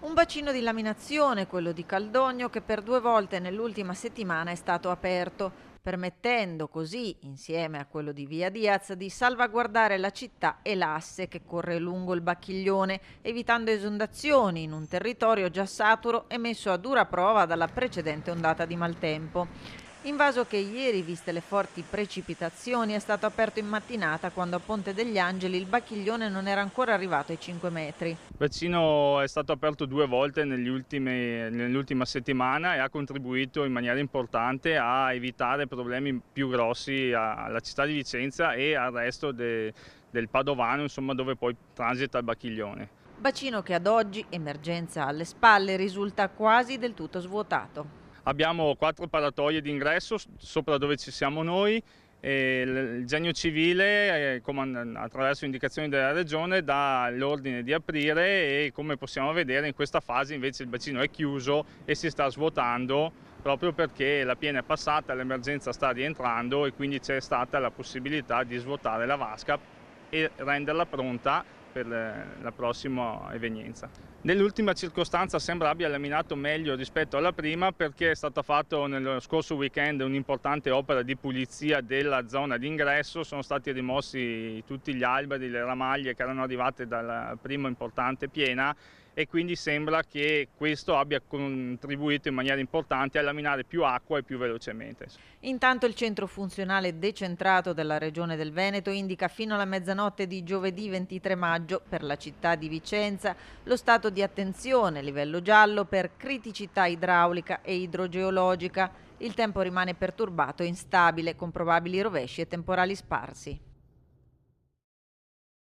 Un bacino di laminazione, quello di Caldogno, che per 2 volte nell'ultima settimana è stato aperto, permettendo così, insieme a quello di Via Diaz, di salvaguardare la città e l'asse che corre lungo il Bacchiglione, evitando esondazioni in un territorio già saturo e messo a dura prova dalla precedente ondata di maltempo. Invaso che ieri, viste le forti precipitazioni, è stato aperto in mattinata quando a Ponte degli Angeli il Bacchiglione non era ancora arrivato ai 5 metri. Il bacino è stato aperto 2 volte nell'ultima settimana e ha contribuito in maniera importante a evitare problemi più grossi alla città di Vicenza e al resto del Padovano, insomma, dove poi transita il Bacchiglione. Bacino che ad oggi, emergenza alle spalle, risulta quasi del tutto svuotato. Abbiamo 4 paratoie d'ingresso sopra dove ci siamo noi e il Genio Civile, attraverso indicazioni della Regione, dà l'ordine di aprire e come possiamo vedere in questa fase invece il bacino è chiuso e si sta svuotando proprio perché la piena è passata, l'emergenza sta rientrando e quindi c'è stata la possibilità di svuotare la vasca e renderla pronta per la prossima evenienza. Nell'ultima circostanza sembra abbia laminato meglio rispetto alla prima perché è stata fatta nello scorso weekend un'importante opera di pulizia della zona d'ingresso, sono stati rimossi tutti gli alberi, le ramaglie che erano arrivate dalla prima importante piena e quindi sembra che questo abbia contribuito in maniera importante a laminare più acqua e più velocemente. Intanto il centro funzionale decentrato della Regione del Veneto indica fino alla mezzanotte di giovedì 23 maggio per la città di Vicenza lo stato di attenzione livello giallo per criticità idraulica e idrogeologica. Il tempo rimane perturbato e instabile con probabili rovesci e temporali sparsi.